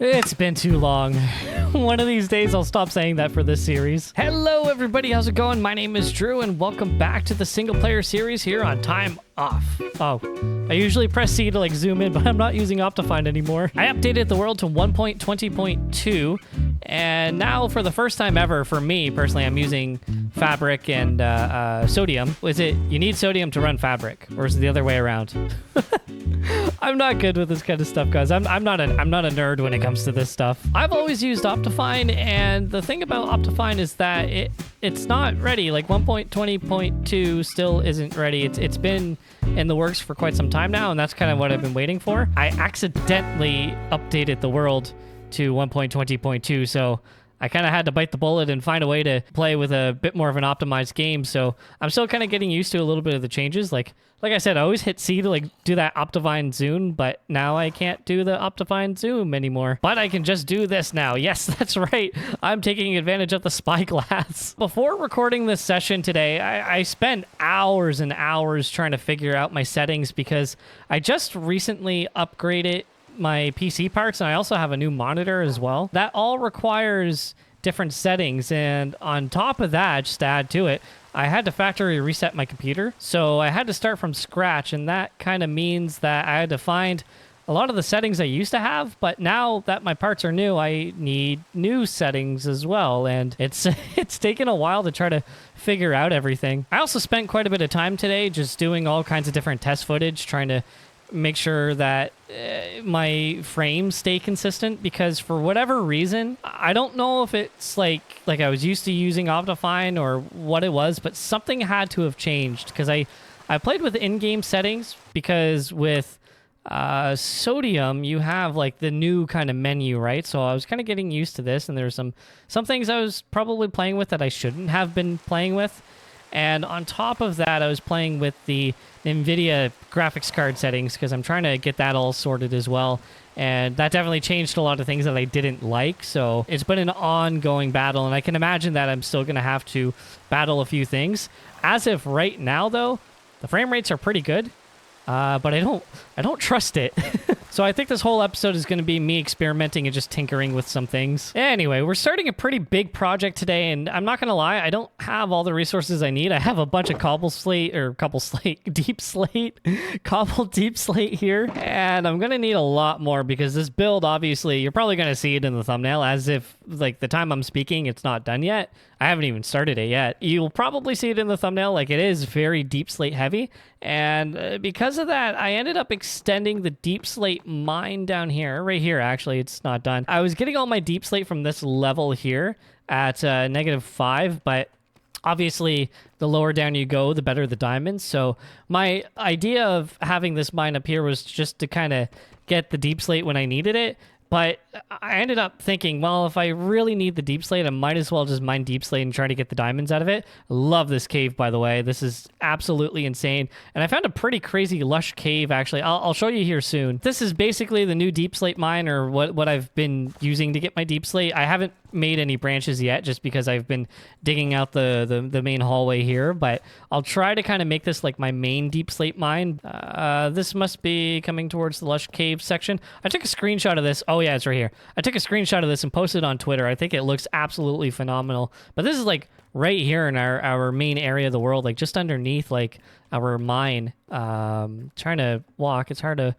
It's been too long. One of these days I'll stop saying that for this series. Hello everybody, how's it going? My name is Drew and welcome back to the single player series here on Time Off. Oh, I usually press C to zoom in, but I'm not using Optifine anymore. I updated the world to 1.20.2 and now for the first time ever for me personally, I'm using Fabric and Sodium. Is it you need Sodium to run Fabric or is it the other way around? I'm not good with this kind of stuff, guys. I'm not a nerd when it comes to this stuff. I've always used Optifine, and the thing about Optifine is that it's not ready. Like 1.20.2 still isn't ready. It's been in the works for quite some time now, and that's kind of what I've been waiting for. I accidentally updated the world to 1.20.2, so I kind of had to bite the bullet and find a way to play with a bit more of an optimized game. So I'm still kind of getting used to a little bit of the changes. Like I said, I always hit C to do that Optifine zoom, but now I can't do the Optifine zoom anymore. But I can just do this now. Yes, that's right. I'm taking advantage of the spyglass. Before recording this session today, I spent hours and hours trying to figure out my settings because I just recently upgraded my PC parts, and I also have a new monitor as well. That all requires different settings, and on top of that, just to add to it, I had to factory reset my computer. So I had to start from scratch, and that kind of means that I had to find a lot of the settings I used to have, but now that my parts are new, I need new settings as well, and it's taken a while to try to figure out everything. I also spent quite a bit of time today just doing all kinds of different test footage, trying to make sure that my frames stay consistent, because for whatever reason, I don't know if it's like I was used to using Optifine or what it was, but something had to have changed, because I played with in-game settings, because with Sodium you have the new kind of menu, right? So I was kind of getting used to this, and there's some things I was probably playing with that I shouldn't have been playing with. And on top of that, I was playing with the NVIDIA graphics card settings because I'm trying to get that all sorted as well. And that definitely changed a lot of things that I didn't like. So it's been an ongoing battle, and I can imagine that I'm still going to have to battle a few things. As of right now, though, the frame rates are pretty good, but I don't trust it. So I think this whole episode is going to be me experimenting and just tinkering with some things. Anyway, we're starting a pretty big project today, and I'm not going to lie, I don't have all the resources I need. I have a bunch of cobbled deep slate here, and I'm going to need a lot more because this build, obviously, you're probably going to see it in the thumbnail as if, the time I'm speaking, it's not done yet. I haven't even started it yet. You'll probably see it in the thumbnail, it is very deep slate heavy, and because of that, I ended up extending the deep slate mine down here, right here, actually, it's not done. I was getting all my deep slate from this level here at -5, but obviously the lower down you go, the better the diamonds. So my idea of having this mine up here was just to kind of get the deep slate when I needed it. But I ended up thinking, well, if I really need the deep slate, I might as well just mine deep slate and try to get the diamonds out of it. Love this cave, by the way. This is absolutely insane. And I found a pretty crazy lush cave, actually. I'll show you here soon. This is basically the new deep slate mine, or what I've been using to get my deep slate. I haven't made any branches yet just because I've been digging out the main hallway here, but I'll try to kind of make this my main deep slate mine. This must be coming towards the lush cave section. I took a screenshot of this. Oh yeah, it's right here. I took a screenshot of this and posted it on Twitter. I think it looks absolutely phenomenal, but this is right here in our main area of the world, just underneath our mine. Trying to walk, it's hard to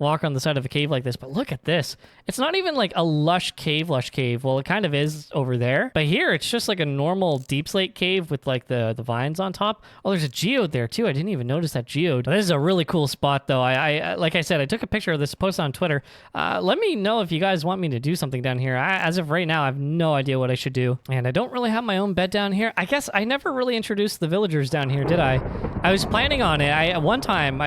walk on the side of a cave like this, but look at this. It's not even a lush cave. Well, it kind of is over there, but here it's just a normal deep slate cave with the vines on top. Oh, there's a geode there too. I didn't even notice that geode. This is a really cool spot though. I like I said, I took a picture of this, post on Twitter. Let me know if you guys want me to do something down here. As of right now, I have no idea what I should do, and I don't really have my own bed down here. I guess I never really introduced the villagers down here, did I? I was planning on it. One time,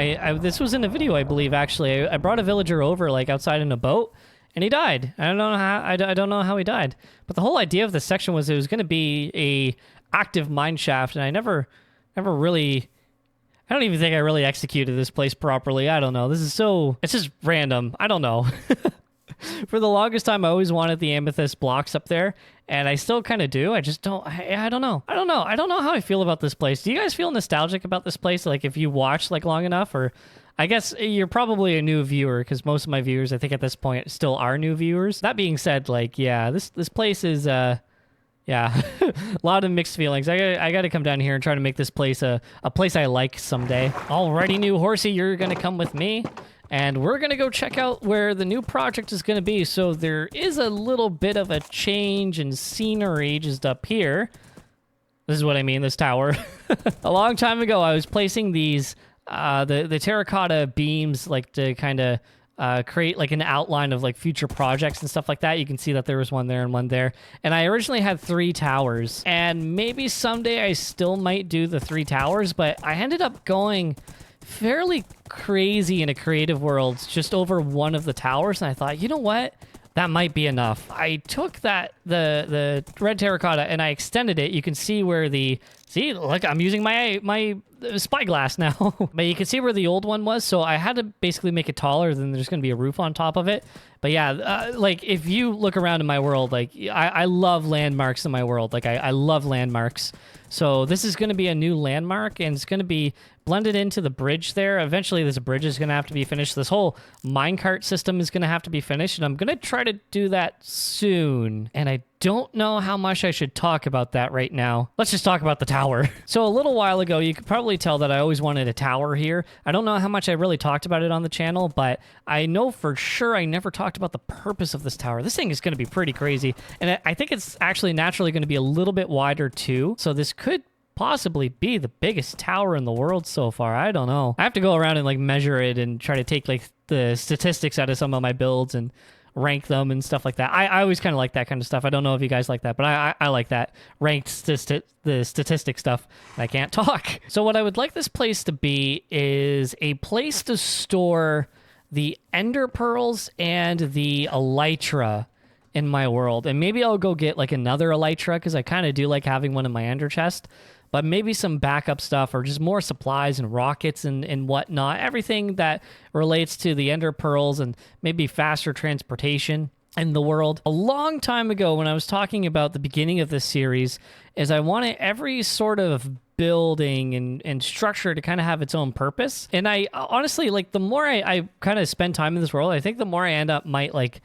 this was in a video, I believe, actually. I brought a villager over outside in a boat, and he died. I don't know how he died. But the whole idea of this section was it was going to be a active mine shaft, and I never really, I don't even think I really executed this place properly. I don't know. It's just random. I don't know. For the longest time, I always wanted the amethyst blocks up there, and I still kind of do. I just don't. I don't know. I don't know how I feel about this place. Do you guys feel nostalgic about this place? If you watch long enough, or I guess you're probably a new viewer because most of my viewers, I think at this point, still are new viewers. That being said, like, yeah, this place is, yeah, a lot of mixed feelings. I gotta come down here and try to make this place a place I like someday. Alrighty, new horsey, you're gonna come with me. And we're going to go check out where the new project is going to be. So there is a little bit of a change in scenery just up here. This is what I mean, this tower. A long time ago, I was placing these, the terracotta beams, like to kind of create like an outline of like future projects and stuff like that. You can see that there was one there and one there. And I originally had 3 towers. And maybe someday I still might do the 3 towers, but I ended up going fairly crazy in a creative world just over one of the towers, and I thought, you know what, that might be enough. I took that the red terracotta and I extended it. You can see where look, I'm using my spyglass now. But you can see where the old one was, so I had to basically make it taller. Then there's going to be a roof on top of it. But yeah, like if you look around in my world, like I love landmarks in my world. Like I love landmarks. So this is going to be a new landmark, and it's going to be blended into the bridge there. Eventually, this bridge is going to have to be finished. This whole minecart system is going to have to be finished, and I'm going to try to do that soon. And I don't know how much I should talk about that right now. Let's just talk about the tower. So a little while ago, you could probably tell that I always wanted a tower here. I don't know how much I really talked about it on the channel, but I know for sure I never talked about the purpose of this tower. This thing is going to be pretty crazy, and I think it's actually naturally going to be a little bit wider too. So this could possibly be the biggest tower in the world so far. I don't know. I have to go around and like measure it and try to take like the statistics out of some of my builds and rank them and stuff like that. I always kind of like that kind of stuff. I don't know if you guys like that, but I like that ranked the statistic stuff. I can't talk. So what I would like this place to be is a place to store the ender pearls and the elytra in my world. And maybe I'll go get like another elytra because I kind of do like having one in my ender chest. But maybe some backup stuff or just more supplies and rockets and whatnot. Everything that relates to the ender pearls and maybe faster transportation in the world. A long time ago when I was talking about the beginning of this series is I wanted every sort of building and structure to kind of have its own purpose. And I honestly, like the more I kind of spend time in this world, I think the more I end up like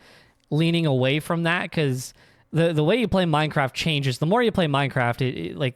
leaning away from that because the way you play Minecraft changes. The more you play Minecraft,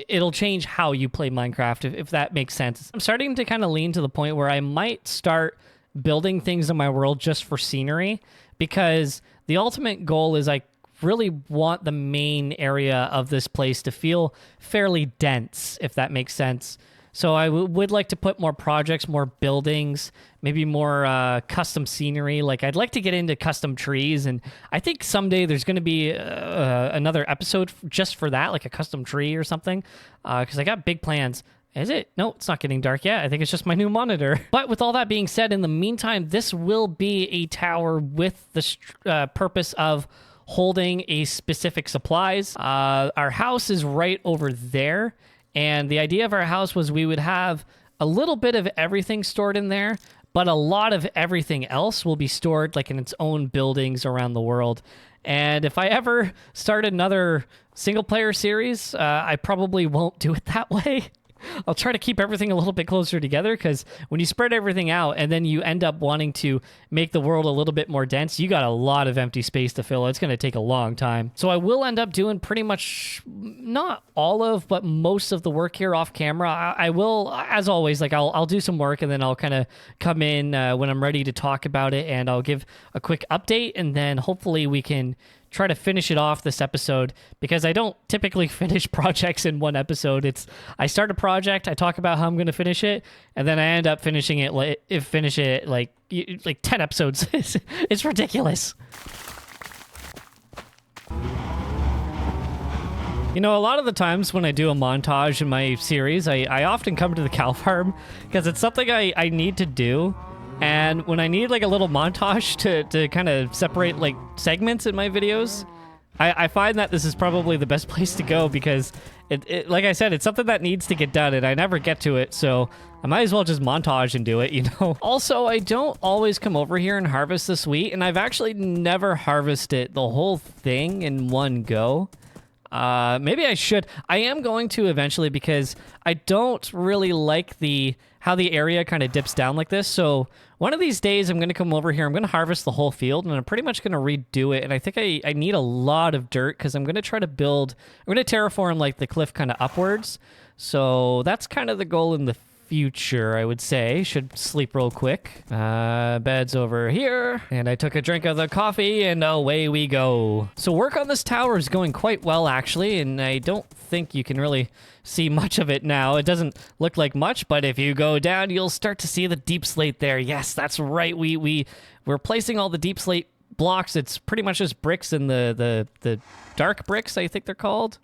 it'll change how you play Minecraft, if that makes sense. I'm starting to kind of lean to the point where I might start building things in my world just for scenery, because the ultimate goal is I really want the main area of this place to feel fairly dense, if that makes sense. So I would like to put more projects, more buildings, maybe more custom scenery. Like I'd like to get into custom trees, and I think someday there's going to be another episode just for that, like a custom tree or something, because I got big plans. Is it? No, it's not getting dark yet. I think it's just my new monitor. But with all that being said, in the meantime, this will be a tower with the purpose of holding a specific supplies. Our house is right over there. And the idea of our house was we would have a little bit of everything stored in there, but a lot of everything else will be stored like in its own buildings around the world. And if I ever start another single player series, I probably won't do it that way. I'll try to keep everything a little bit closer together, because when you spread everything out and then you end up wanting to make the world a little bit more dense, you got a lot of empty space to fill. It's going to take a long time. So I will end up doing pretty much not all of, but most of the work here off camera. I will, as always, like I'll do some work and then I'll kind of come in when I'm ready to talk about it, and I'll give a quick update, and then hopefully we can try to finish it off this episode, because I don't typically finish projects in one episode. I start a project, I talk about how I'm going to finish it, and then I end up finishing it like 10 episodes. It's ridiculous. You know, a lot of the times when I do a montage in my series, I often come to the cow farm because it's something I need to do. And when I need like a little montage to kind of separate like segments in my videos, I find that this is probably the best place to go, because it like I said, it's something that needs to get done and I never get to it. So I might as well just montage and do it, you know? Also, I don't always come over here and harvest this wheat, and I've actually never harvested the whole thing in one go. Maybe I should. I am going to eventually because I don't really like how the area kind of dips down like this. So one of these days I'm going to come over here. I'm going to harvest the whole field, and I'm pretty much going to redo it. And I think I need a lot of dirt because I'm going to try to build... I'm going to terraform like the cliff kind of upwards. So that's kind of the goal in the future, I would say. Should sleep real quick. Bed's over here. And I took a drink of the coffee, and away we go. So work on this tower is going quite well, actually, and I don't think you can really see much of it now. It doesn't look like much, but if you go down, you'll start to see the deep slate there. Yes, that's right. We're placing all the deep slate blocks. It's pretty much just bricks and the dark bricks, I think they're called.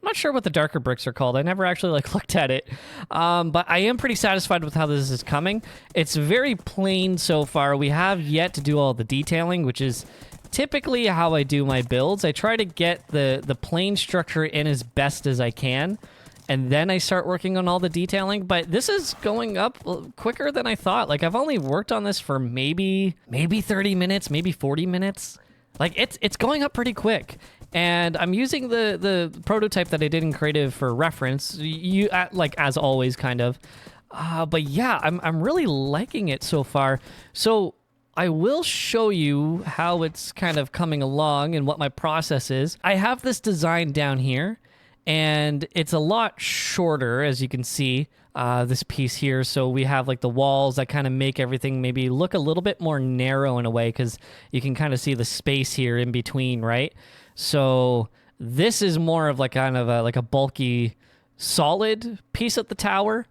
I'm not sure what the darker bricks are called. I never actually looked at it. But I am pretty satisfied with how this is coming. It's very plain so far. We have yet to do all the detailing, which is typically how I do my builds. I try to get the plain structure in as best as I can, and then I start working on all the detailing. But this is going up quicker than I thought. Like, I've only worked on this for maybe 30 minutes, maybe 40 minutes. Like, it's going up pretty quick. And I'm using the prototype that I did in Creative for reference, like as always, kind of. But yeah, I'm really liking it so far. So I will show you how it's kind of coming along and what my process is. I have this design down here, and it's a lot shorter, as you can see, this piece here. So we have like the walls that kind of make everything maybe look a little bit more narrow in a way, because you can kind of see the space here in between, right? So this is more of like kind of a bulky, solid piece of the tower.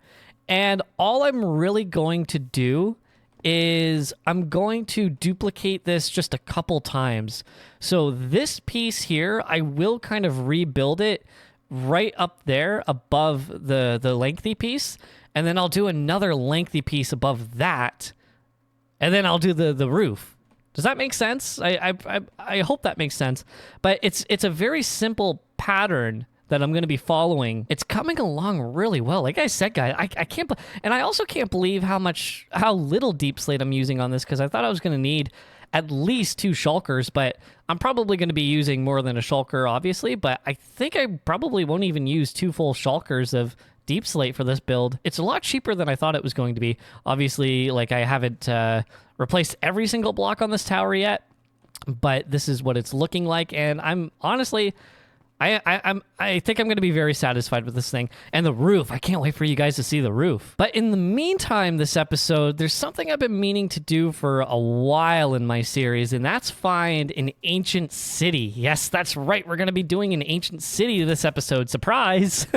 And all I'm really going to do is I'm going to duplicate this just a couple times. So this piece here, I will kind of rebuild it right up there above the lengthy piece. And then I'll do another lengthy piece above that. And then I'll do the roof. Does that make sense? I hope that makes sense. But it's a very simple pattern that I'm going to be following. It's coming along really well. Like I said, guys, I can't... And I also can't believe how little deep slate I'm using on this, because I thought I was going to need at least 2 shulkers, but I'm probably going to be using more than a shulker, obviously, but I think I probably won't even use 2 full shulkers of deep slate for this build. It's a lot cheaper than I thought it was going to be. Obviously, like, I haven't replaced every single block on this tower yet, but this is what it's looking like, and I'm honestly... I think I'm going to be very satisfied with this thing. And the roof, I can't wait for you guys to see the roof. But in the meantime, this episode, there's something I've been meaning to do for a while in my series, and that's find an ancient city. Yes, that's right. We're going to be doing an ancient city this episode. Surprise!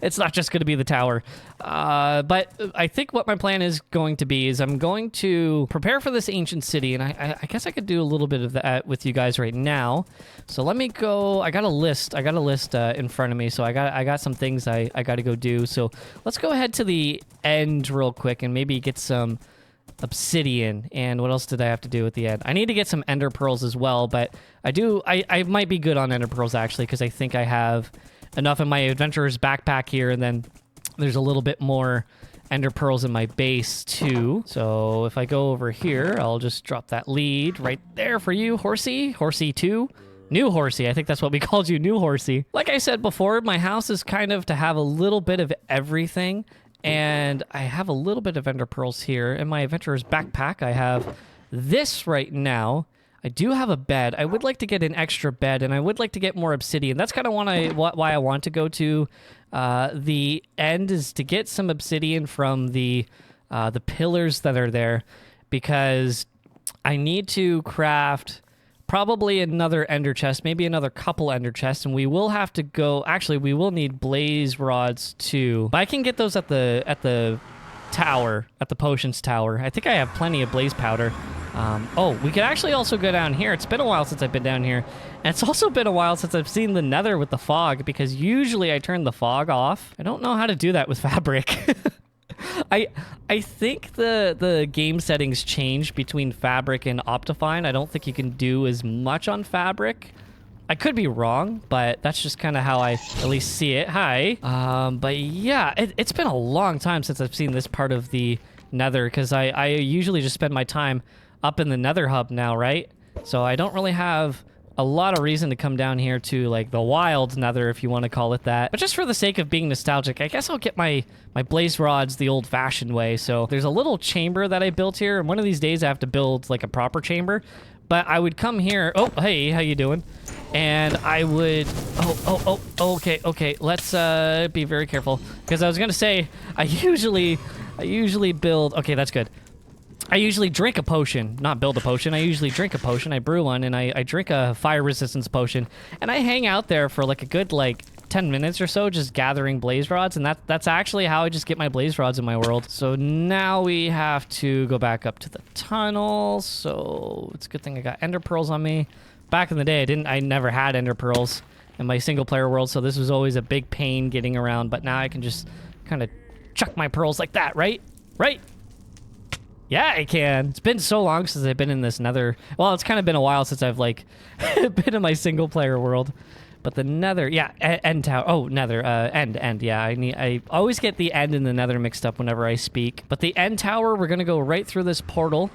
It's not just going to be the tower. But I think what my plan is going to be is I'm going to prepare for this ancient city, and I guess I could do a little bit of that with you guys right now. So let me go. I got a list in front of me, so I got some things I got to go do. So let's go ahead to the end real quick and maybe get some obsidian. And what else did I have to do at the end? I need to get some ender pearls as well, but I might be good on ender pearls, actually, because I think I have enough in my adventurer's backpack here, and then there's a little bit more ender pearls in my base too. So if I go over here, I'll just drop that lead right there for you, Horsey 2. New Horsey, I think that's what we called you, New Horsey. Like I said before, my house is kind of to have a little bit of everything, and I have a little bit of ender pearls here. In my adventurer's backpack, I have this right now. I do have a bed. I would like to get an extra bed, and I would like to get more obsidian. That's kind of why I want to go to the end, is to get some obsidian from the pillars that are there, because I need to craft probably another ender chest, maybe another couple ender chests, and we will have to go... Actually, we will need blaze rods too. But I can get those at the tower, at the potions tower. I think I have plenty of blaze powder. Oh, we could actually also go down here. It's been a while since I've been down here. And it's also been a while since I've seen the nether with the fog, because usually I turn the fog off. I don't know how to do that with fabric. I think the game settings changed between fabric and Optifine. I don't think you can do as much on fabric. I could be wrong, but that's just kind of how I at least see it. Hi. But yeah, it's been a long time since I've seen this part of the nether, because I usually just spend my time up in the nether hub now, right? So I don't really have a lot of reason to come down here to like the wild nether, if you want to call it that. But just for the sake of being nostalgic, I guess I'll get my blaze rods the old-fashioned way. So there's a little chamber that I built here, and one of these days I have to build like a proper chamber. But I would come here. Oh, hey, how you doing? And I would. Okay. Let's be very careful, because I was gonna say I usually build. Okay, that's good. I usually drink a potion, not build a potion. I usually drink a potion. I brew one, and I drink a fire resistance potion, and I hang out there for like a good 10 minutes or so, just gathering blaze rods, and that's actually how I just get my blaze rods in my world. So now we have to go back up to the tunnel. So it's a good thing I got ender pearls on me. Back in the day, I never had ender pearls in my single player world, so this was always a big pain getting around. But now I can just kind of chuck my pearls like that, right? Right? Yeah, I can. It's been so long since I've been in this nether. Well, it's kind of been a while since I've like been in my single player world. But the nether, yeah, end tower. Oh, nether, end. Yeah, I always get the end and the nether mixed up whenever I speak. But the end tower, we're gonna go right through this portal,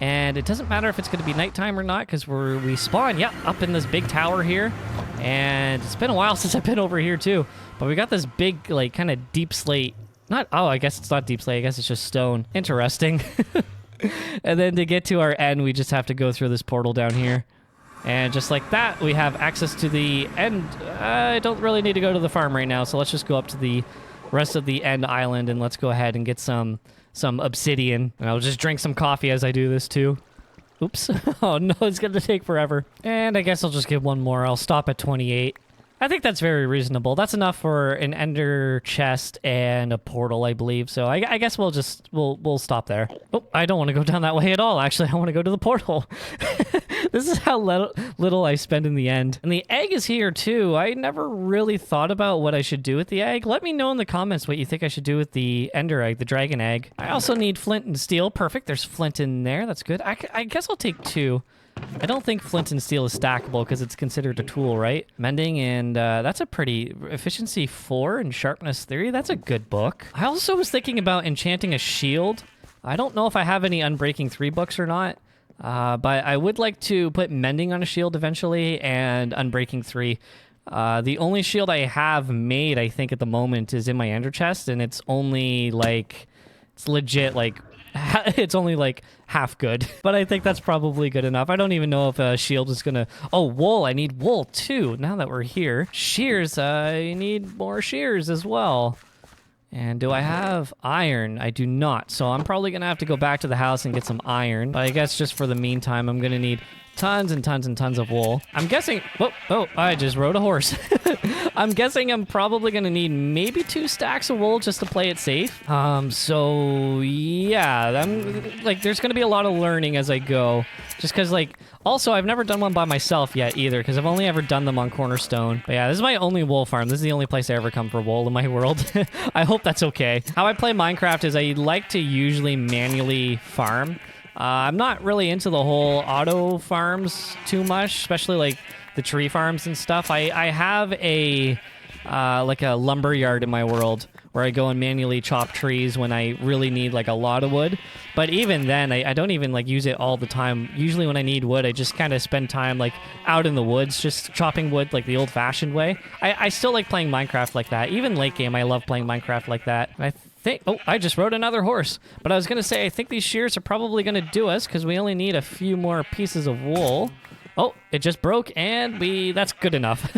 and it doesn't matter if it's gonna be nighttime or not, because we spawn, yeah, up in this big tower here. And it's been a while since I've been over here too. But we got this big, like, kind of deep slate. I guess it's not deep slate. I guess it's just stone. Interesting. And then to get to our end, we just have to go through this portal down here. And just like that, we have access to the end. I don't really need to go to the farm right now, so let's just go up to the rest of the end island, and let's go ahead and get some obsidian. And I'll just drink some coffee as I do this too. Oops. Oh no, it's gonna take forever. And I guess I'll just get one more. I'll stop at 28. I think that's very reasonable. That's enough for an ender chest and a portal, I believe. So I guess we'll stop there. Oh, I don't want to go down that way at all. Actually, I want to go to the portal. This is how little I spend in the end. And the egg is here too. I never really thought about what I should do with the egg. Let me know in the comments what you think I should do with the ender egg, the dragon egg. I also need flint and steel. Perfect. There's flint in there. That's good. I guess I'll take 2. I don't think flint and steel is stackable because it's considered a tool, right? Mending, and that's a pretty... Efficiency 4 and sharpness 3. That's a good book. I also was thinking about enchanting a shield. I don't know if I have any Unbreaking 3 books or not, but I would like to put mending on a shield eventually and Unbreaking 3. The only shield I have made, I think, at the moment is in my ender chest, and it's only like... It's legit, like... It's only like half good, but I think that's probably good enough. I don't even know if a shield is gonna... Oh, wool. I need wool too, now that we're here. Shears. I need more shears as well. And do I have iron? I do not. So I'm probably gonna have to go back to the house and get some iron. But I guess just for the meantime, I'm gonna need tons and tons and tons of wool. I'm guessing... Oh, I just rode a horse. I'm guessing I'm probably going to need maybe 2 stacks of wool just to play it safe. So yeah, there's going to be a lot of learning as I go. Just because, also, I've never done one by myself yet either, because I've only ever done them on Cornerstone. But yeah, this is my only wool farm. This is the only place I ever come for wool in my world. I hope that's okay. How I play Minecraft is I like to usually manually farm. I'm not really into the whole auto farms too much, especially like the tree farms and stuff. I have a lumber yard in my world where I go and manually chop trees when I really need like a lot of wood. But even then, I don't even like use it all the time. Usually when I need wood, I just kind of spend time like out in the woods, just chopping wood like the old-fashioned way. I still like playing Minecraft like that. Even late game, I love playing Minecraft like that. Oh, I just rode another horse. But I was going to say, I think these shears are probably going to do us because we only need a few more pieces of wool. Oh, it just broke, and that's good enough.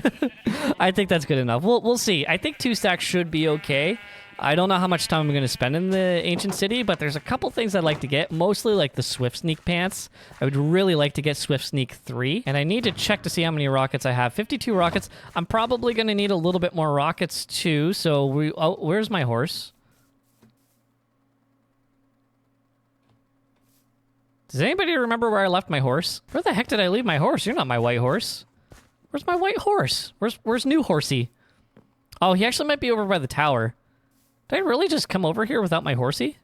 I think that's good enough. We'll see. I think 2 stacks should be okay. I don't know how much time I'm going to spend in the ancient city, but there's a couple things I'd like to get, mostly like the Swift Sneak pants. I would really like to get Swift Sneak 3, and I need to check to see how many rockets I have. 52 rockets. I'm probably going to need a little bit more rockets too, so where's my horse? Does anybody remember where I left my horse? Where the heck did I leave my horse? You're not my white horse. Where's my white horse? Where's new horsey? Oh, he actually might be over by the tower. Did I really just come over here without my horsey?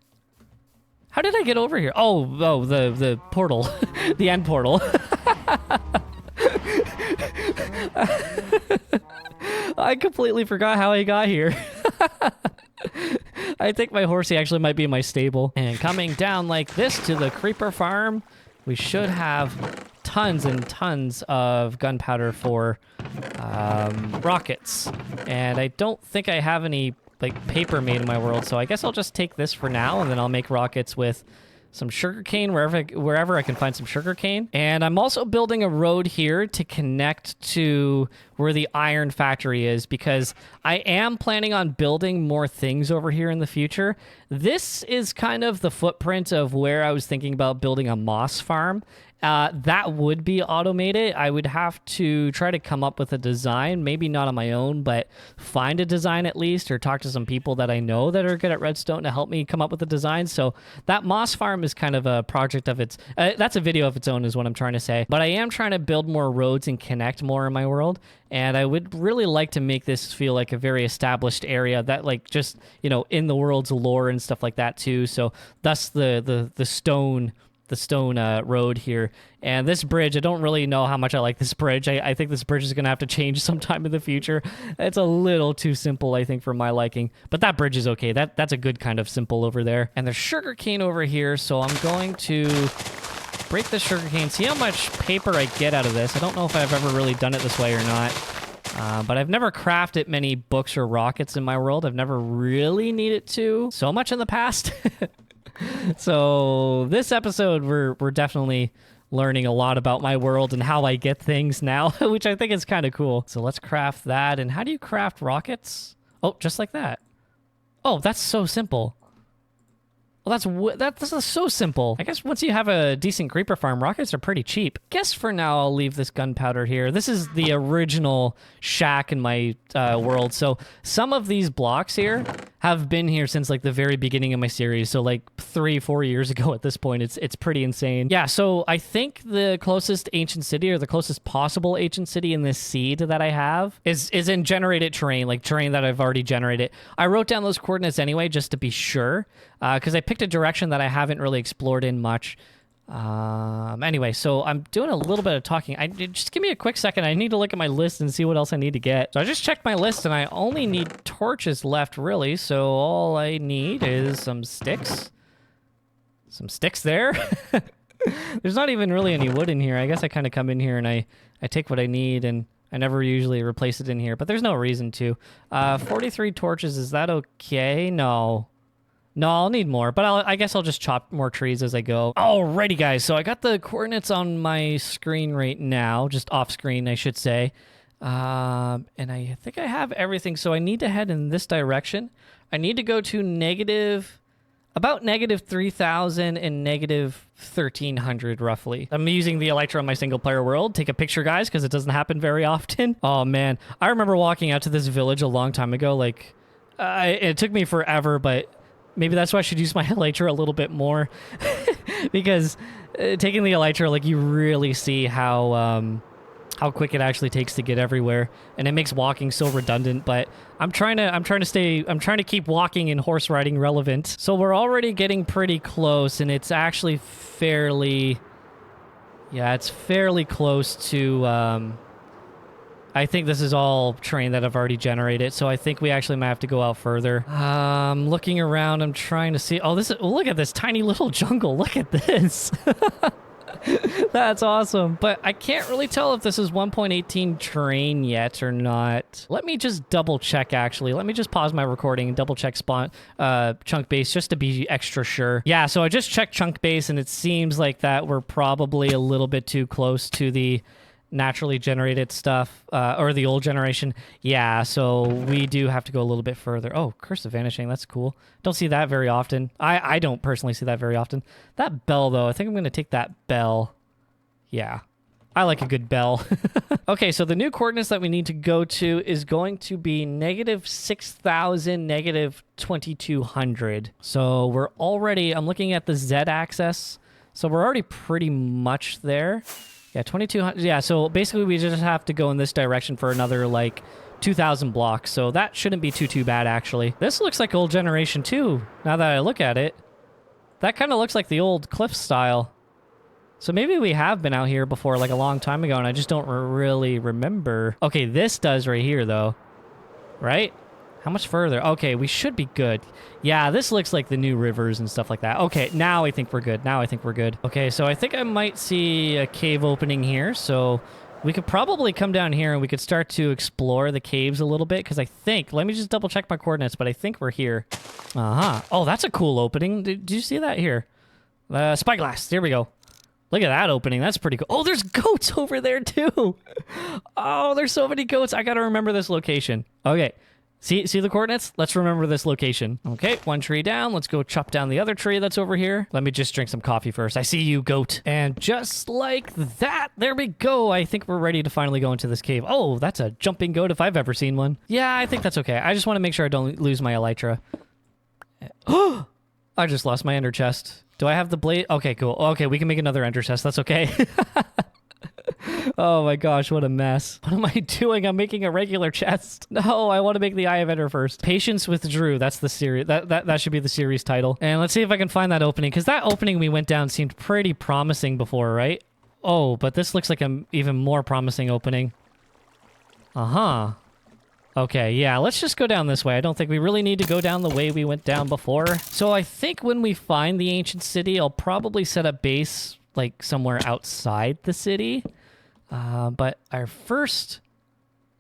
How did I get over here? Oh, the portal. The end portal. I completely forgot how I got here. I think my horsey actually might be in my stable. And coming down like this to the creeper farm, we should have tons and tons of gunpowder for rockets. And I don't think I have any like paper made in my world, so I guess I'll just take this for now, and then I'll make rockets with some sugarcane wherever I can find some sugarcane. And I'm also building a road here to connect to where the iron factory is, because I am planning on building more things over here in the future. This is kind of the footprint of where I was thinking about building a moss farm. That would be automated. I would have to try to come up with a design, maybe not on my own, but find a design at least, or talk to some people that I know that are good at redstone to help me come up with a design. So that moss farm is kind of a project of its, that's a video of its own is what I'm trying to say. But I am trying to build more roads and connect more in my world. And I would really like to make this feel like a very established area that, like, just, you know, in the world's lore and stuff like that too. So thus the stone road here. And this bridge, I don't really know how much I like this bridge. I think this bridge is going to have to change sometime in the future. It's a little too simple, I think, for my liking. But that bridge is okay. That's a good kind of simple over there. And there's sugarcane over here, so I'm going to break the sugarcane, see how much paper I get out of this. I don't know if I've ever really done it this way or not. But I've never crafted many books or rockets in my world. I've never really needed to so much in the past. So this episode, we're definitely learning a lot about my world and how I get things now, which I think is kind of cool. So let's craft that. And how do you craft rockets? Oh, just like that. Oh, that's so simple. Well, that's so simple. I guess once you have a decent creeper farm, rockets are pretty cheap. Guess for now I'll leave this gunpowder here. This is the original shack in my world. So some of these blocks here have been here since like the very beginning of my series. So like 3-4 years ago at this point. It's pretty insane. Yeah, so I think the closest ancient city, or the closest possible ancient city in this seed that I have is in generated terrain, like terrain that I've already generated. I wrote down those coordinates anyway just to be sure, because I picked a direction that I haven't really explored in much. Anyway, so I'm doing a little bit of talking. Just give me a quick second. I need to look at my list and see what else I need to get. So I just checked my list, and I only need torches left, really. So all I need is some sticks. Some sticks there. There's not even really any wood in here. I guess I kind of come in here and I take what I need, and I never usually replace it in here, but there's no reason to. 43 torches, is that okay? No. No, I'll need more, but I guess I'll just chop more trees as I go. Alrighty, guys, so I got the coordinates on my screen right now, just off screen, I should say. And I think I have everything, so I need to head in this direction. I need to go to about negative 3,000 and negative 1,300, roughly. I'm using the Elytra on my single-player world. Take a picture, guys, because it doesn't happen very often. Oh, man. I remember walking out to this village a long time ago. Like, it took me forever, but maybe that's why I should use my Elytra a little bit more. Because taking the Elytra, like, you really see how quick it actually takes to get everywhere, and it makes walking so redundant. But I'm trying to keep walking and horse riding relevant. So we're already getting pretty close, and it's actually fairly close to I think this is all terrain that I've already generated, so I think we actually might have to go out further. Looking around, I'm trying to see. Oh, look at this tiny little jungle. Look at this. That's awesome. But I can't really tell if this is 1.18 terrain yet or not. Let me just double check, actually. Let me just pause my recording and double check chunk base just to be extra sure. Yeah, so I just checked chunk base, and it seems like that we're probably a little bit too close to the naturally generated stuff, or the old generation. Yeah, so we do have to go a little bit further. Oh, Curse of Vanishing, that's cool. Don't see that very often. I don't personally see that very often. That bell, though, I think I'm going to take that bell. Yeah, I like a good bell. Okay, so the new coordinates that we need to go to is going to be negative 6,000, negative 2,200. So we're already, I'm looking at the Z-axis, so we're already pretty much there. Yeah, 2,200. Yeah, so basically we just have to go in this direction for another, like, 2,000 blocks. So that shouldn't be too bad, actually. This looks like old generation, too, now that I look at it. That kind of looks like the old cliff style. So maybe we have been out here before, like, a long time ago, and I just don't really remember. Okay, this does right here, though. Right? How much further? Okay, we should be good. Yeah, this looks like the new rivers and stuff like that. Okay, now I think we're good. Now I think we're good. Okay, so I think I might see a cave opening here. So we could probably come down here and we could start to explore the caves a little bit. Because I think, let me just double check my coordinates, but I think we're here. Uh-huh. Oh, that's a cool opening. Did you see that here? Spyglass. There we go. Look at that opening. That's pretty cool. Oh, there's goats over there too. Oh, there's so many goats. I got to remember this location. Okay. See the coordinates? Let's remember this location. Okay, one tree down. Let's go chop down the other tree that's over here. Let me just drink some coffee first. I see you, goat. And just like that, there we go. I think we're ready to finally go into this cave. Oh, that's a jumping goat if I've ever seen one. Yeah, I think that's okay. I just want to make sure I don't lose my elytra. Oh, I just lost my ender chest. Do I have the blade? Okay, cool. Okay, we can make another ender chest. That's okay. Oh my gosh, what a mess. What am I doing? I'm making a regular chest. No, I want to make the Eye of Ender first. Patience with Drew. That's the series. That should be the series title. And let's see if I can find that opening, because that opening we went down seemed pretty promising before, right? Oh, but this looks like an even more promising opening. Uh-huh. Okay, yeah, let's just go down this way. I don't think we really need to go down the way we went down before. So I think when we find the ancient city, I'll probably set up base like somewhere outside the city. But our first...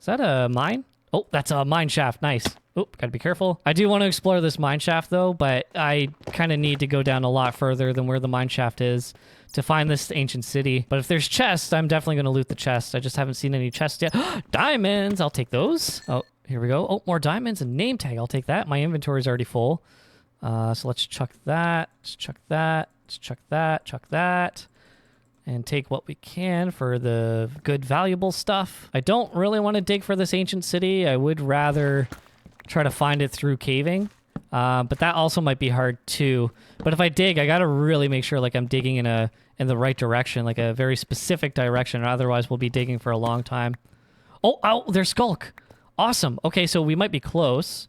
Is that a mine? Oh, that's a mine shaft. Nice. Oh, gotta be careful. I do want to explore this mine shaft, though, but I kind of need to go down a lot further than where the mine shaft is to find this ancient city. But if there's chests, I'm definitely going to loot the chest. I just haven't seen any chests yet. Diamonds! I'll take those. Oh, here we go. Oh, more diamonds and name tag. I'll take that. My inventory's already full. So let's chuck that. Let's chuck that. Let's chuck that. Chuck that. And take what we can for the good, valuable stuff. I don't really want to dig for this ancient city. I would rather try to find it through caving. But that also might be hard too. But if I dig, I gotta really make sure like I'm digging in the right direction, like a very specific direction. Otherwise, we'll be digging for a long time. Oh, there's Skulk. Awesome. Okay, so we might be close.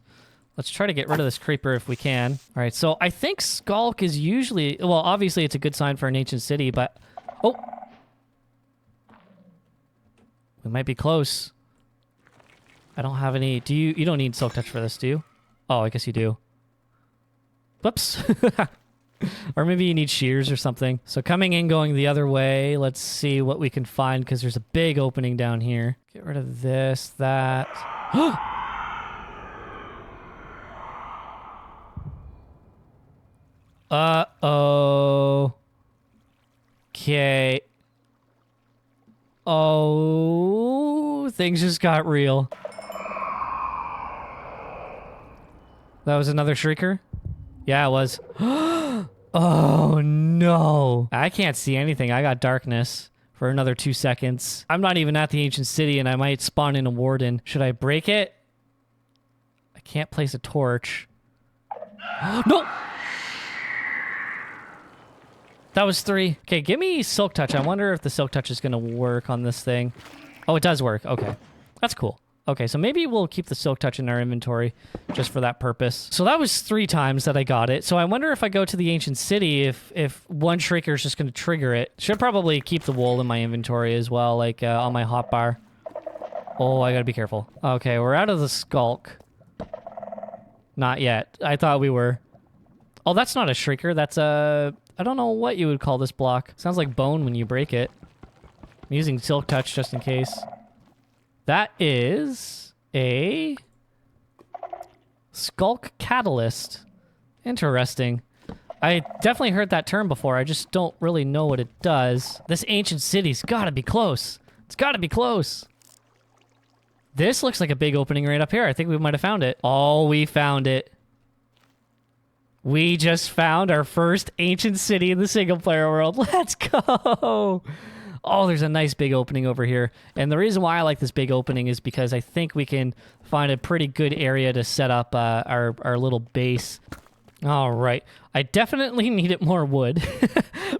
Let's try to get rid of this creeper if we can. All right, so I think Skulk is usually... Well, obviously it's a good sign for an ancient city, but... Oh! We might be close. I don't have any... Do you... You don't need Silk Touch for this, do you? Oh, I guess you do. Whoops. Or maybe you need shears or something. So coming in, going the other way. Let's see what we can find, because there's a big opening down here. Get rid of this, that... Uh-oh. Okay. Oh, things just got real. That was another shrieker? Yeah, it was. Oh, no. I can't see anything. I got darkness for another 2 seconds. I'm not even at the ancient city, and I might spawn in a warden. Should I break it? I can't place a torch. No! That was 3. Okay, give me Silk Touch. I wonder if the Silk Touch is going to work on this thing. Oh, it does work. Okay. That's cool. Okay, so maybe we'll keep the Silk Touch in our inventory just for that purpose. So that was 3 times that I got it. So I wonder if I go to the ancient city, if one shrieker is just going to trigger it. Should probably keep the wool in my inventory as well, like on my hotbar. Oh, I got to be careful. Okay, we're out of the Skulk. Not yet. I thought we were. Oh, that's not a shrieker. That's a... I don't know what you would call this block. Sounds like bone when you break it. I'm using Silk Touch just in case. That is a Skulk Catalyst. Interesting. I definitely heard that term before. I just don't really know what it does. This ancient city's gotta be close. It's gotta be close. This looks like a big opening right up here. I think we might have found it. Oh, we found it. We just found our first ancient city in the single-player world. Let's go! Oh, there's a nice big opening over here. And the reason why I like this big opening is because I think we can find a pretty good area to set up our little base. All right. I definitely needed more wood.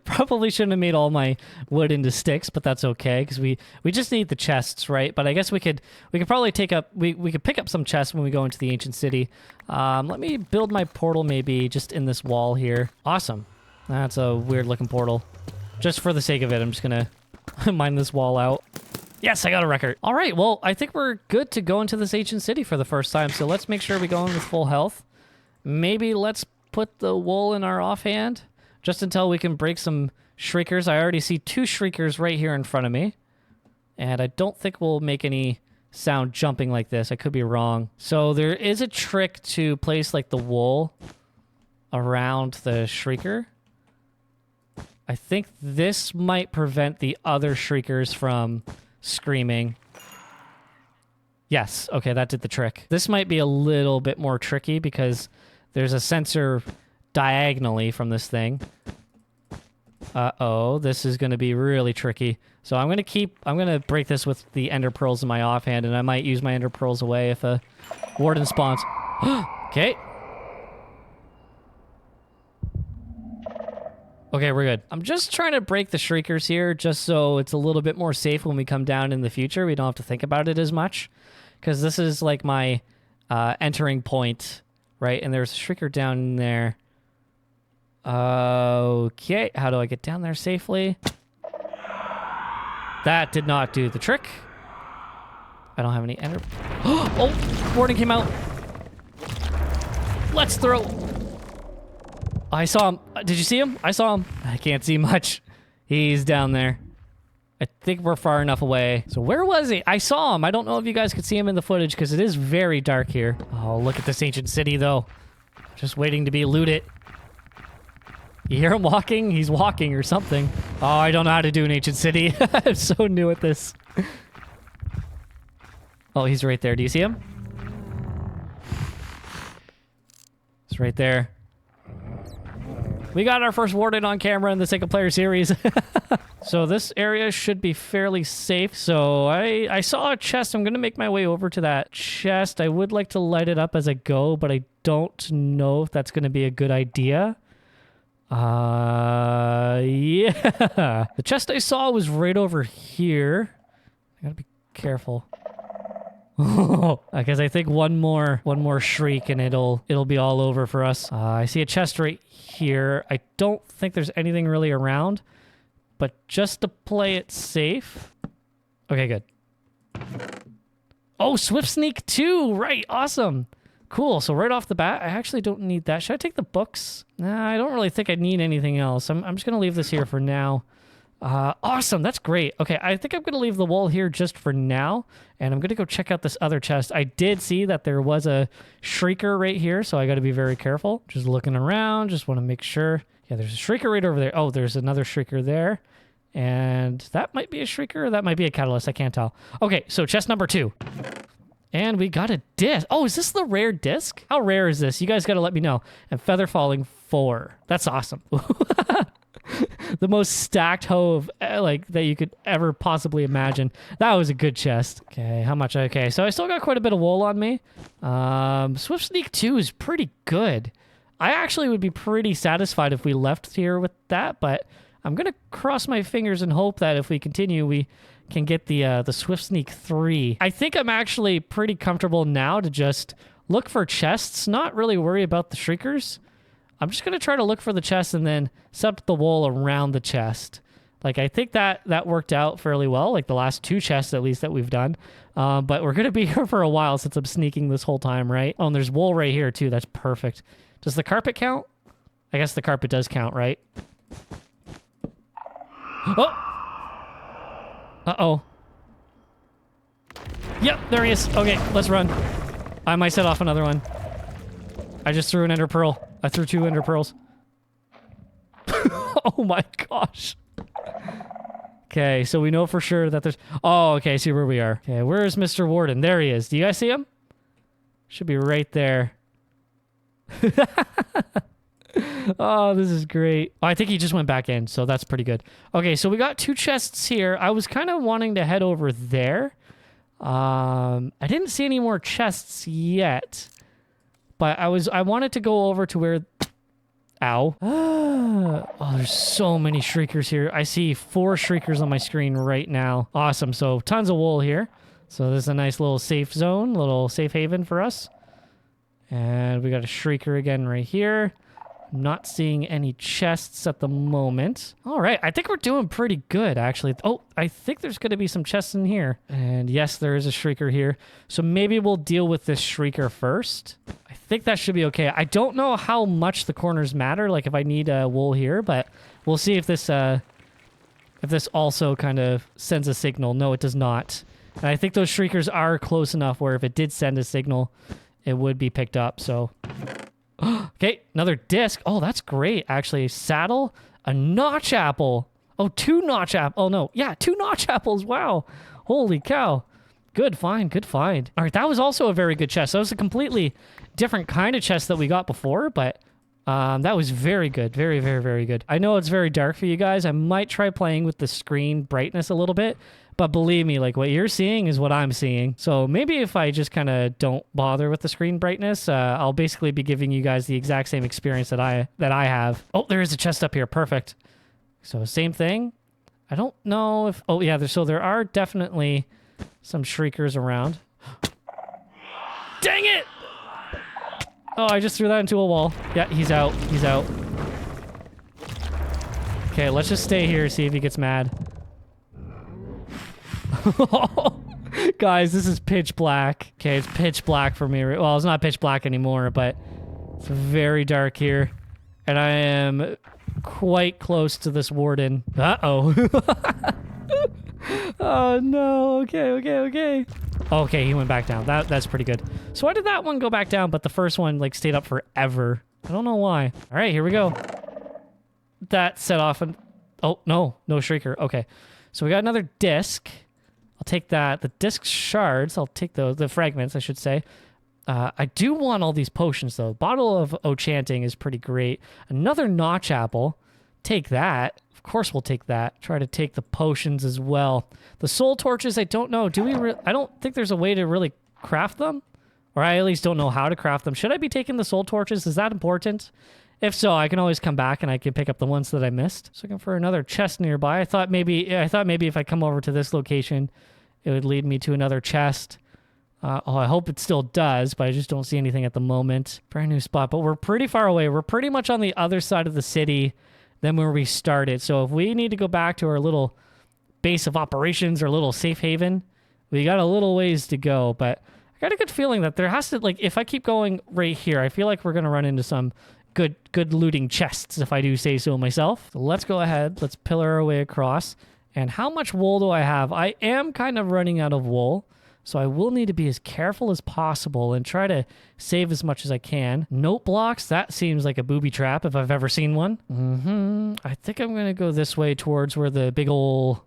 Probably shouldn't have made all my wood into sticks, but that's okay, because we just need the chests, right? But I guess we could probably take up... We could pick up some chests when we go into the ancient city. Let me build my portal maybe just in this wall here. Awesome. That's a weird-looking portal. Just for the sake of it, I'm just going to mine this wall out. Yes, I got a record. All right, well, I think we're good to go into this ancient city for the first time. So let's make sure we go in with full health. Maybe let's put the wool in our offhand just until we can break some shriekers. I already see 2 shriekers right here in front of me. And I don't think we'll make any sound jumping like this. I could be wrong. So there is a trick to place like the wool around the shrieker. I think this might prevent the other shriekers from screaming. Yes, okay, that did the trick. This might be a little bit more tricky because there's a sensor diagonally from this thing. Uh-oh, this is going to be really tricky. So I'm going to break this with the ender pearls in my offhand, and I might use my ender pearls away if a warden spawns. Okay. Okay, we're good. I'm just trying to break the shriekers here just so it's a little bit more safe when we come down in the future. We don't have to think about it as much because this is like my entering point, right? And there's a shrieker down there. Okay, how do I get down there safely? That did not do the trick. I don't have any ender... Oh, warning came out. Let's throw... I saw him. Did you see him? I saw him. I can't see much. He's down there. I think we're far enough away. So where was he? I saw him. I don't know if you guys could see him in the footage because it is very dark here. Oh, look at this ancient city, though. Just waiting to be looted. You hear him walking? He's walking or something. Oh, I don't know how to do an ancient city. I'm so new at this. Oh, he's right there. Do you see him? He's right there. We got our first warden on camera in the single player series. So this area should be fairly safe. So I saw a chest. I'm going to make my way over to that chest. I would like to light it up as I go, but I don't know if that's going to be a good idea. Yeah. The chest I saw was right over here. I gotta be careful. Because I think one more shriek and it'll be all over for us. I see a chest right here. I don't think there's anything really around, but just to play it safe. Okay, good. Oh, Swift Sneak 2, right? Awesome. Cool. So right off the bat, I actually don't need that. Should I take the books? Nah, I don't really think I need anything else. I'm just gonna leave this here for now. Awesome, that's great. Okay, I think I'm going to leave the wool here just for now, and I'm going to go check out this other chest. I did see that there was a shrieker right here, so I got to be very careful. Just looking around, just want to make sure. Yeah, there's a shrieker right over there. Oh, there's another shrieker there, and that might be a shrieker, or that might be a catalyst. I can't tell. Okay, so chest number 2. And we got a disc. Oh, is this the rare disc? How rare is this? You guys got to let me know. And Feather Falling 4. That's awesome. The most stacked hoe of like that you could ever possibly imagine. That was a good chest. Okay, how much? Okay, so I still got quite a bit of wool on me. Swift Sneak 2 is pretty good. I actually would be pretty satisfied if we left here with that, but I'm gonna cross my fingers and hope that if we continue, we can get the Swift Sneak 3. I think I'm actually pretty comfortable now to just look for chests, not really worry about the shriekers. I'm just going to try to look for the chest and then set up the wool around the chest. Like, I think that worked out fairly well, like the last 2 chests at least that we've done. But we're going to be here for a while since I'm sneaking this whole time, right? Oh, and there's wool right here too. That's perfect. Does the carpet count? I guess the carpet does count, right? Oh! Uh-oh. Yep, there he is. Okay, let's run. I might set off another one. I just threw an ender pearl. I threw 2 ender pearls. Oh my gosh. Okay, so we know for sure that there's... Oh, okay, see where we are. Okay, where is Mr. Warden? There he is. Do you guys see him? Should be right there. Oh, this is great. Oh, I think he just went back in, so that's pretty good. Okay, so we got 2 chests here. I was kind of wanting to head over there. I didn't see any more chests yet. But I wanted to go over to where... Ow. Oh, there's so many shriekers here. I see 4 shriekers on my screen right now. Awesome. So tons of wool here. So this is a nice little safe zone, little safe haven for us. And we got a shrieker again right here. I'm not seeing any chests at the moment. All right, I think we're doing pretty good, actually. Oh, I think there's going to be some chests in here. And yes, there is a shrieker here. So maybe we'll deal with this shrieker first. I think that should be okay. I don't know how much the corners matter, like if I need wool here, but we'll see if this also kind of sends a signal. No, it does not. And I think those shriekers are close enough where if it did send a signal, it would be picked up, so... Okay, another disc. Oh, that's great, actually. Saddle, a notch apple. Oh, 2 notch apples. Oh, no. Yeah, 2 notch apples. Wow. Holy cow. Good find, good find. All right, that was also a very good chest. That was a completely different kind of chest that we got before, but that was very good. Very, very, very good. I know it's very dark for you guys. I might try playing with the screen brightness a little bit, but believe me, like what you're seeing is what I'm seeing. So maybe if I just kind of don't bother with the screen brightness, I'll basically be giving you guys the exact same experience that I have. Oh, there is a chest up here. Perfect. So same thing. I don't know if... Oh, yeah. So there are definitely some shriekers around. Dang it! Oh, I just threw that into a wall. Yeah, he's out. He's out. Okay, let's just stay here, see if he gets mad. Guys, this is pitch black. Okay, it's pitch black for me. Well, it's not pitch black anymore, but it's very dark here. And I am quite close to this warden. Uh-oh. Oh, no. Okay. Okay, he went back down. That's pretty good. So why did that one go back down, but the first one, like, stayed up forever? I don't know why. All right, here we go. That set off an... Oh, no shrieker. Okay. So we got another disc. I'll take that. The disc shards, I'll take those. The fragments, I should say. I do want all these potions, though. Bottle of Enchanting is pretty great. Another notch apple. Take that. Of course we'll take that. Try to take the potions as well. The soul torches, I don't know. I don't think there's a way to really craft them. Or I at least don't know how to craft them. Should I be taking the soul torches? Is that important? If so, I can always come back and I can pick up the ones that I missed. Just looking for another chest nearby. I thought maybe if I come over to this location, it would lead me to another chest. I hope it still does, but I just don't see anything at the moment. Brand new spot, but we're pretty far away. We're pretty much on the other side of the city than where we started. So if we need to go back to our little base of operations or little safe haven, we got a little ways to go. But I got a good feeling that there has to, like, if I keep going right here, I feel like we're going to run into some good looting chests, if I do say so myself. So let's go ahead. Let's pillar our way across. And how much wool do I have? I am kind of running out of wool. So I will need to be as careful as possible and try to save as much as I can. Note blocks, that seems like a booby trap if I've ever seen one. I think I'm going to go this way towards where the big ol'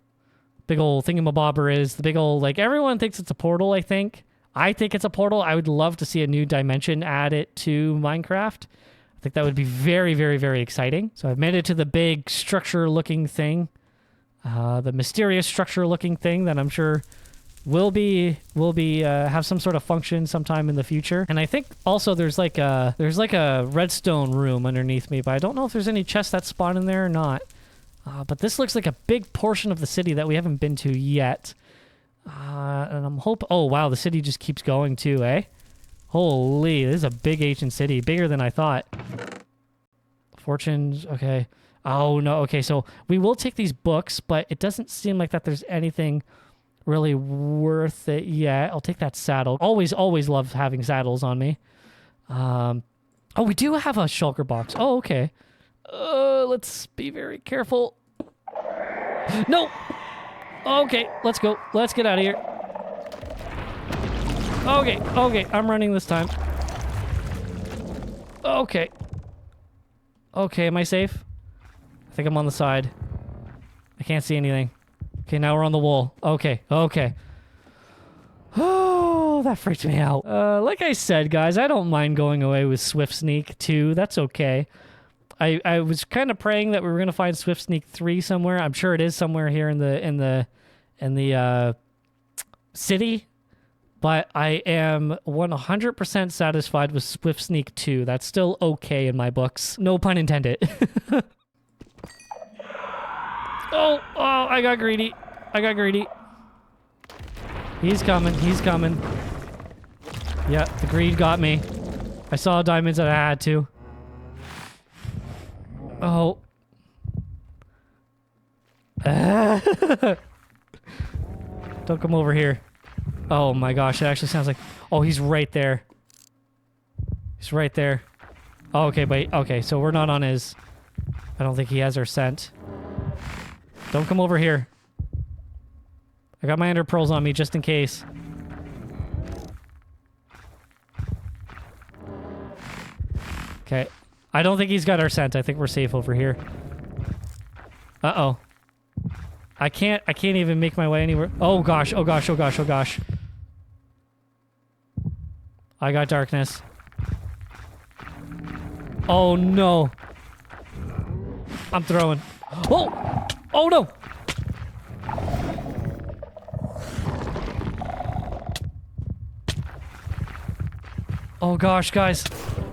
thingamabobber is. The big ol', like, everyone thinks it's a portal, I think. I think it's a portal. I would love to see a new dimension added to Minecraft. I think that would be very, very, very exciting. So I've made it to the big structure-looking thing. The mysterious structure-looking thing that I'm sure will be have some sort of function sometime in the future. And I think also there's like a redstone room underneath me, but I don't know if there's any chests that spawn in there or not. But this looks like a big portion of the city that we haven't been to yet. And I'm hoping... Oh, wow, the city just keeps going too, eh? Holy, this is a big ancient city. Bigger than I thought. Fortunes, okay. Oh, no, okay, so we will take these books, but it doesn't seem like that there's anything really worth it yet. I'll take that saddle. Always love having saddles on me. Oh, we do have a shulker box. Oh, okay. Let's be very careful. No! Okay, let's go. Let's get out of here. Okay, I'm running this time. Okay. Okay, am I safe? I think I'm on the side. I can't see anything. Okay, now we're on the wall. Okay. Oh, that freaked me out. Like I said, guys, I don't mind going away with Swift Sneak 2. That's okay. I was kind of praying that we were gonna find Swift Sneak 3 somewhere. I'm sure it is somewhere here in the city. But I am 100% satisfied with Swift Sneak 2. That's still okay in my books. No pun intended. Oh, I got greedy. He's coming. Yeah, the greed got me. I saw diamonds that I had to. Oh. Don't come over here. Oh my gosh, it actually sounds like... Oh, he's right there. He's right there. Oh, okay, wait. Okay, so we're not on his... I don't think he has our scent. Don't come over here. I got my ender pearls on me just in case. Okay. I don't think he's got our scent. I think we're safe over here. Uh-oh. I can't even make my way anywhere. Oh gosh, oh gosh, oh gosh, oh gosh. I got darkness. Oh no. I'm throwing. Oh! Oh no! Oh gosh, guys.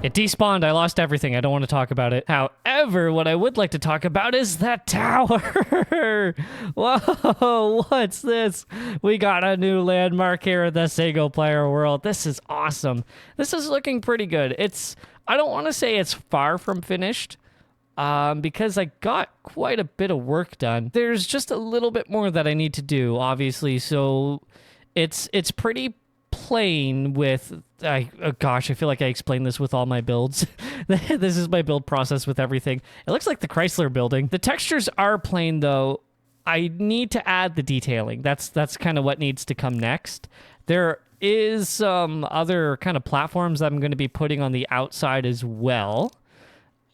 It despawned. I lost everything. I don't want to talk about it. However, what I would like to talk about is that tower. Whoa, what's this? We got a new landmark here in the single player world. This is awesome. This is looking pretty good. I don't want to say it's far from finished, because I got quite a bit of work done. There's just a little bit more that I need to do, obviously. So it's pretty plain with... oh gosh, I feel like I explained this with all my builds. This is my build process with everything. It looks like the Chrysler building. The textures are plain, though. I need to add the detailing. That's kind of what needs to come next. There is some other kind of platforms that I'm going to be putting on the outside as well.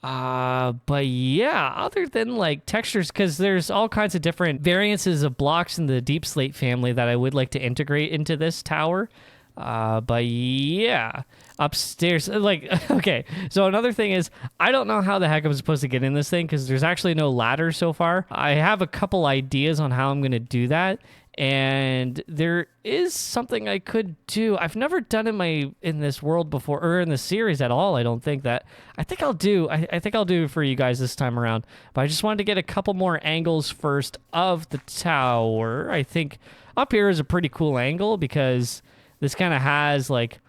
But yeah, other than like textures, because there's all kinds of different variances of blocks in the Deep Slate family that I would like to integrate into this tower. But yeah, upstairs, like, okay. So another thing is, I don't know how the heck I'm supposed to get in this thing because there's actually no ladder so far. I have a couple ideas on how I'm going to do that. And there is something I could do. I've never done in this world before, or in the series at all. I don't think that. I think I'll do. I think I'll do it for you guys this time around. But I just wanted to get a couple more angles first of the tower. I think up here is a pretty cool angle because this kind of has like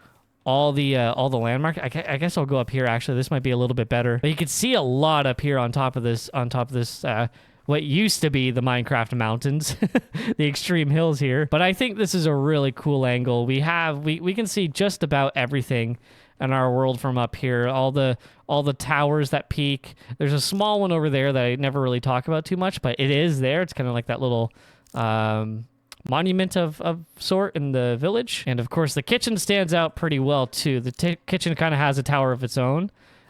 all the landmark. I guess I'll go up here. Actually, this might be a little bit better. But you can see a lot up here on top of this. What used to be the Minecraft mountains, the extreme hills here. But I think this is a really cool angle. We can see just about everything in our world from up here. All the towers that peak. There's a small one over there that I never really talk about too much, but it is there. It's kind of like that little monument of sort in the village. And of course, the kitchen stands out pretty well too. The kitchen kind of has a tower of its own.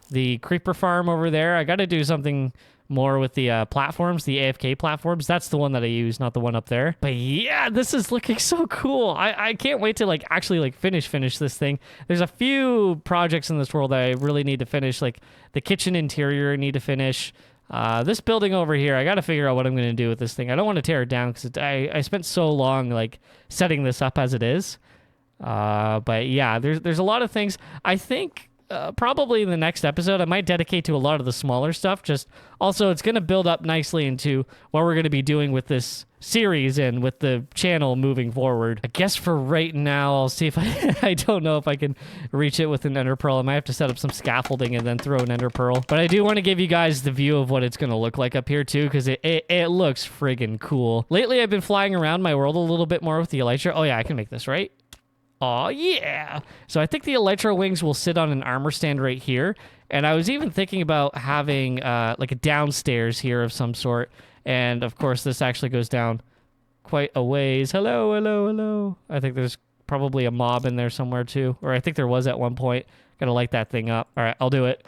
The creeper farm over there. I got to do something more with the platforms, the AFK platforms. That's the one that I use, not the one up there. But yeah, this is looking so cool. I can't wait to like actually like finish this thing. There's a few projects in this world that I really need to finish, like the kitchen interior I need to finish. This building over here, I got to figure out what I'm going to do with this thing. I don't want to tear it down because I spent so long like setting this up as it is. But yeah, there's a lot of things. I think probably in the next episode, I might dedicate to a lot of the smaller stuff. Just also, it's going to build up nicely into what we're going to be doing with this series and with the channel moving forward. I guess for right now, I'll see if I don't know if I can reach it with an ender pearl. I might have to set up some scaffolding and then throw an ender pearl. But I do want to give you guys the view of what it's going to look like up here too, because it looks friggin' cool. Lately, I've been flying around my world a little bit more with the elytra. Oh yeah, I can make this, right? Oh, yeah. So I think the elytra wings will sit on an armor stand right here. And I was even thinking about having like a downstairs here of some sort. And of course, this actually goes down quite a ways. Hello, hello, hello. I think there's probably a mob in there somewhere too. Or I think there was at one point. Gotta light that thing up. All right, I'll do it.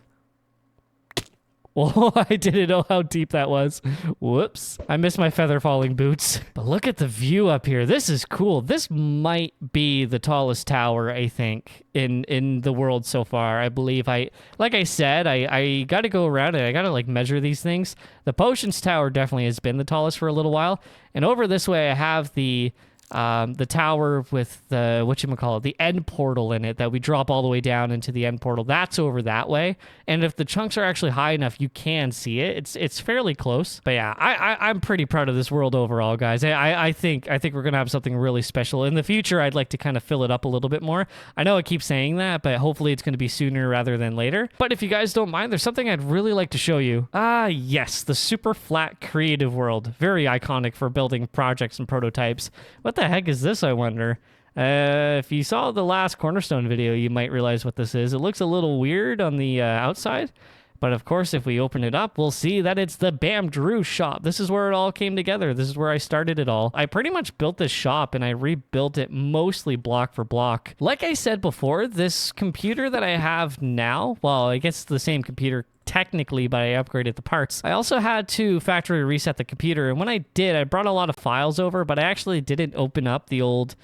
Well, I didn't know how deep that was. Whoops. I missed my feather falling boots. But look at the view up here. This is cool. This might be the tallest tower, I think, in the world so far. I believe like I said, I got to go around and I got to like measure these things. The potions tower definitely has been the tallest for a little while. And over this way, I have the the tower with the, whatchamacallit, the end portal in it that we drop all the way down into the end portal. That's over that way. And if the chunks are actually high enough, you can see it. It's fairly close. But yeah, I'm pretty proud of this world overall, guys. I think we're going to have something really special. In the future, I'd like to kind of fill it up a little bit more. I know I keep saying that, but hopefully it's going to be sooner rather than later. But if you guys don't mind, there's something I'd really like to show you. Yes, the super flat creative world. Very iconic for building projects and prototypes. What the heck is this, I wonder? If you saw the last Cornerstone video, you might realize what this is. It looks a little weird on the outside, but of course, if we open it up, we'll see that it's the Bam Drew shop. This is where it all came together. This is where I started it all. I pretty much built this shop, and I rebuilt it mostly block for block. Like I said before, this computer that I have now, well, I guess it's the same computer technically, but I upgraded the parts. I also had to factory reset the computer, and when I did, I brought a lot of files over, but I actually didn't open up the old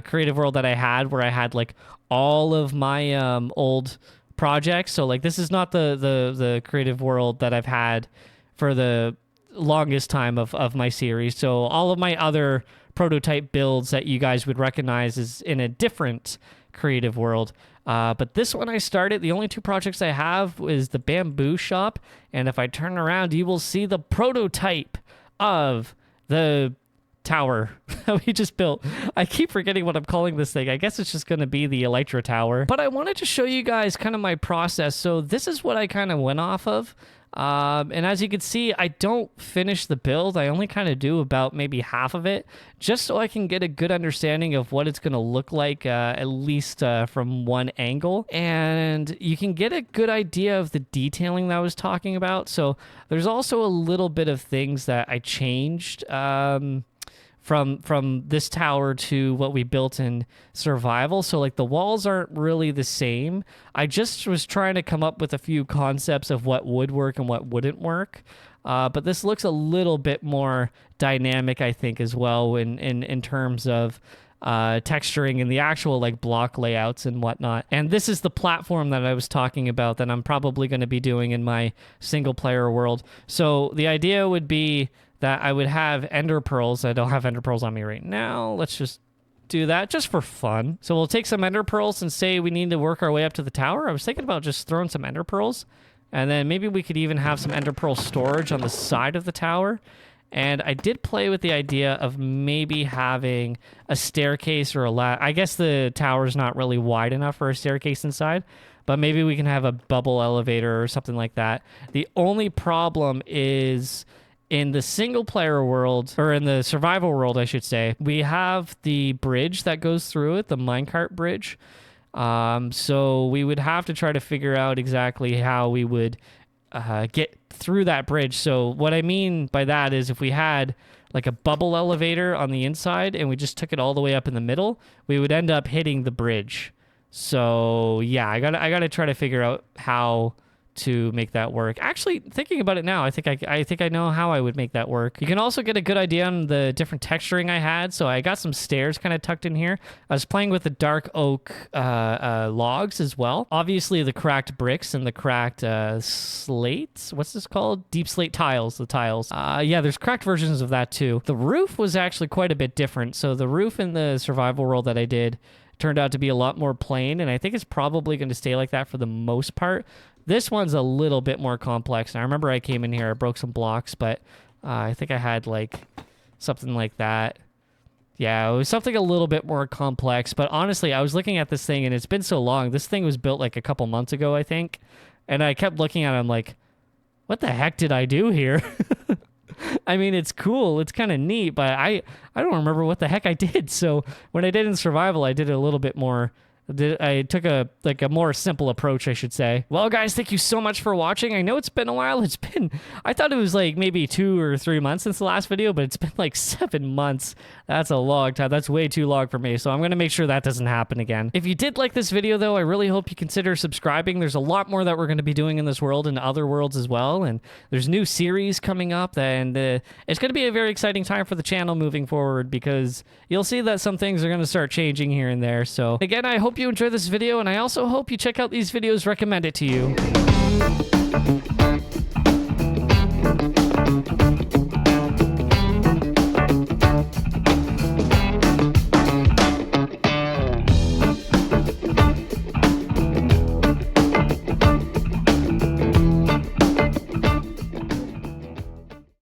creative world that I had, where I had like all of my old projects. So like this is not the creative world that I've had for the longest time of my series. So all of my other prototype builds that you guys would recognize is in a different creative world. But this one I started, the only two projects I have is the bamboo shop. And if I turn around, you will see the prototype of the tower that we just built. I keep forgetting what I'm calling this thing. I guess it's just going to be the Elytra Tower. But I wanted to show you guys kind of my process. So this is what I kind of went off of. And as you can see, I don't finish the build. I only kind of do about maybe half of it, just so I can get a good understanding of what it's going to look like, at least from one angle. And you can get a good idea of the detailing that I was talking about. So there's also a little bit of things that I changed from this tower to what we built in survival. So like the walls aren't really the same. I just was trying to come up with a few concepts of what would work and what wouldn't work. But this looks a little bit more dynamic, I think, as well in terms of texturing and the actual like block layouts and whatnot. And this is the platform that I was talking about that I'm probably going to be doing in my single player world. So the idea would be that I would have ender pearls. I don't have ender pearls on me right now. Let's just do that just for fun. So we'll take some ender pearls and say we need to work our way up to the tower. I was thinking about just throwing some ender pearls, and then maybe we could even have some ender pearl storage on the side of the tower. And I did play with the idea of maybe having a staircase or a ladder. I guess the tower's not really wide enough for a staircase inside, but maybe we can have a bubble elevator or something like that. The only problem is in the single player world, or in the survival world, I should say, we have the bridge that goes through it, the minecart bridge. So we would have to try to figure out exactly how we would get through that bridge. So what I mean by that is if we had like a bubble elevator on the inside and we just took it all the way up in the middle, we would end up hitting the bridge. So yeah, I gotta try to figure out how to make that work. Actually, thinking about it now, I think I know how I would make that work. You can also get a good idea on the different texturing I had. So I got some stairs kind of tucked in here. I was playing with the dark oak logs as well. Obviously, the cracked bricks and the cracked slates. What's this called? Deep slate tiles. The tiles. Yeah, there's cracked versions of that too. The roof was actually quite a bit different. So the roof in the survival world that I did turned out to be a lot more plain, and I think it's probably going to stay like that for the most part. This one's a little bit more complex. And I remember I came in here, I broke some blocks, but I think I had like something like that. Yeah, it was something a little bit more complex. But honestly, I was looking at this thing and it's been so long. This thing was built like a couple months ago, I think. And I kept looking at it, I'm like, what the heck did I do here? I mean, it's cool. It's kind of neat, but I don't remember what the heck I did. So when I did in survival, I did it a little bit more. I took a more simple approach, I should say. Well, guys, thank you so much for watching. I know it's been a while. I thought it was like maybe 2 or 3 months since the last video, but it's been like 7 months. That's a long time. That's way too long for me. So I'm going to make sure that doesn't happen again. If you did like this video, though, I really hope you consider subscribing. There's a lot more that we're going to be doing in this world and other worlds as well. And there's new series coming up, and it's going to be a very exciting time for the channel moving forward, because you'll see that some things are going to start changing here and there. So again, I hope you enjoy this video, and I also hope you check out these videos, recommend it to you.